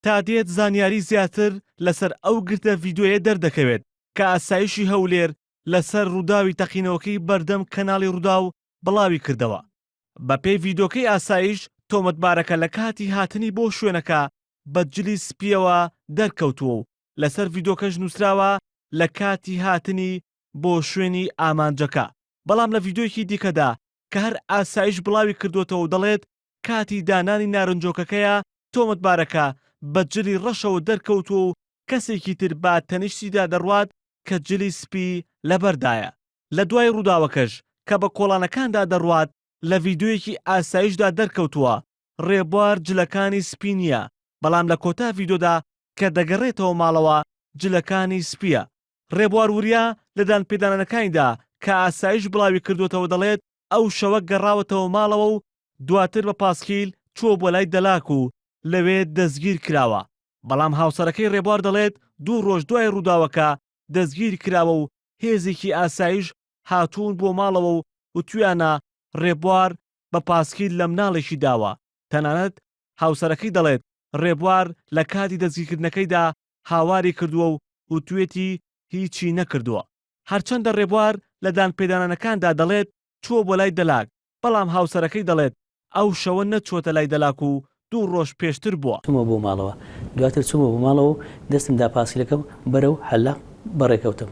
تا دێت زانیاری زیاتر لەسەر ئەو گرتە ڤیدۆیە دەردەکەوێت کە ئاسایشی هەولێر لەسەر ڕووداوی تەقینەوەکەی بەردەم کەناڵی ڕووداو بڵاوی کردەوە. بە پێی ڤیدۆکەی ئاسایش تۆمەتبارەکە لە کاتی هاتنی بۆ شوێنەکە بە جلی سپیەوە دەرکەوتووە و لەسەر ڤیدۆکەش نووسراوە لە کاتی هاتنی بۆ شوێنی ئامانجەکە. بەڵام لە ڤیدۆیەکی دیکەدا کە هەر ئاسایش بڵاوی کردوێتەوە و دەڵێت کاتی دانانی نارنجۆکەکەیە تۆمەتبارەکە بە جلی ڕەشەوە دەرکەوتووە و کەسێکی تر با تەنیشتیدا دەڕوات کە جلی سپی لەبەردایە. لە دوای ڕووداوەکەش کە بە کۆڵانەکاندا دەڕوات لە ڤیدۆیەکی ئاسایشدا دەرکەوتووە ڕێبوار جلەکانی سپی نییە، بەڵام لە کۆتا ڤیدۆدا کە دەگەڕێتەوە ماڵەوە جلەکانی سپیە. ڕێبوار وریا لە دانپێدانەکانیدا کە ئاسایش بڵاوی کردوێتەوە دەڵێت ئەو شەوە گەڕاوەتەوە ماڵەوە و دواتر بە پاسکیل چووە بۆ لای دەلاک و لەوێ دەستگیر کراوە. بەڵام هاوسەرەکەی ڕێبوار دەڵێت 2 ڕۆژ دوای ڕووداوەکە دەستگیر کراوە و هێزێکی ئاسایش هاتوون بۆ ماڵەوە و وتویانە ڕێبوار بە پاسکیل لە مناڵێکی داوە. تەنانەت هاوسەرەکەی دەڵێت ڕێبوار لە کاتی دەستگیرکردنەکەیدا هاواری کردووە و وتوێتی هیچی نەکردووە. هەرچەندە ڕێبوار لە دانپێدانەکاندا دەڵێت چووە بۆ لای دەلاک، بەڵام هاوسەرەکەی دەڵێت ئەو شەوە نەچۆتە لای دەلاک و 2 ڕۆژ پێشتر بووە. چوومە بۆ ماڵەوە، دواتر چوومە بۆ ماڵەوە و دەستمدا پاسکیلەکەم بەرەو حەلاق بەڕێکەوتم.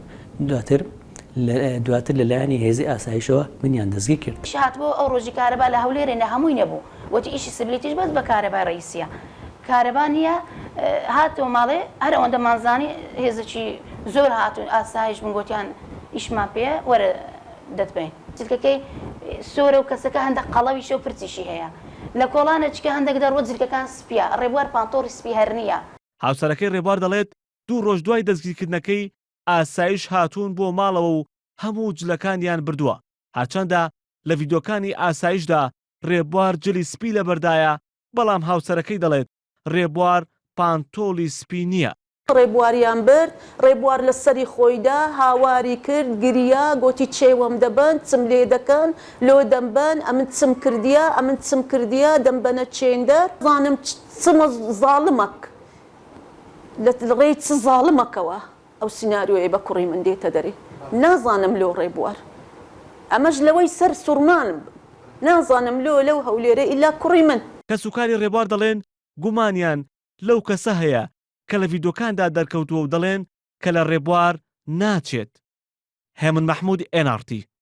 دواتر لەلایەنی هێزی ئاسایشەوە منیان دەستگیر کرد. هاتبوو ئەو ڕۆژی کارەبا لە هەولێرێنە هەمووی نەبوو، وەتی ئیشی سبلیتیش بەس بە کارەبای ڕئیسیە. کارەبا نییە هاتەوە ماڵێ هەر ئەوەندە مانزانی هێزێکی زۆر هاتوون ئاسایش من گوتیان ئیشمان پێ وەرە دەتبین. جلکەکەی سۆرە و کەسەکە هەندێک قەڵەویشە و پرچیشی هەیە. لە کۆڵانە چکە هەندێک دەڕوە جلکەکان سپیە، ڕێبوار پانتۆڕی سپی هەر نییە. هاوسەرەکەی ڕێبوار دەڵێت 2 ڕۆژ دوای دەستگیرکردنەکەی ئاسایش هاتوون بۆ ماڵەوە و هەموو جلەکانیان بردووە. هەرچەندە لە ڤیدۆکانی ئاسایشدا ڕێبوار جلی سپی لەبەردایە، بەڵام هاوسەرەکەی دەڵێت ڕێبوار پانتۆڵی سپی نییە. ڕێبواریان برد، ڕێبوار لە سەری خۆیدا هاواری کرد، گریا، گوتی چێوەم دەبن، چم لێ دەکەن، لۆ دەمبەن، ئەمن چم کردیە، ئەمن چم کردیە، دەمبەنە چێندەر، زانم چمە زاڵمەک لە ڕێی چ زاڵمەکەوە ئەو سیناریۆیە بە کوڕی من دێتە دەرێ. نازانم لۆ ڕێبوار، ئەمەش لەوەی سەر سوورمانم نازانم لەو هەولێرە ئیلا کوڕی من. کە سوکاری ڕێبوار دەڵێن گومانیان لەو کەسە هەیە کە لە ڤیدۆکاندا دەرکەوتووە و دەڵێن کە لە ڕێبوار ناچێت. هێمن مەحموود NRT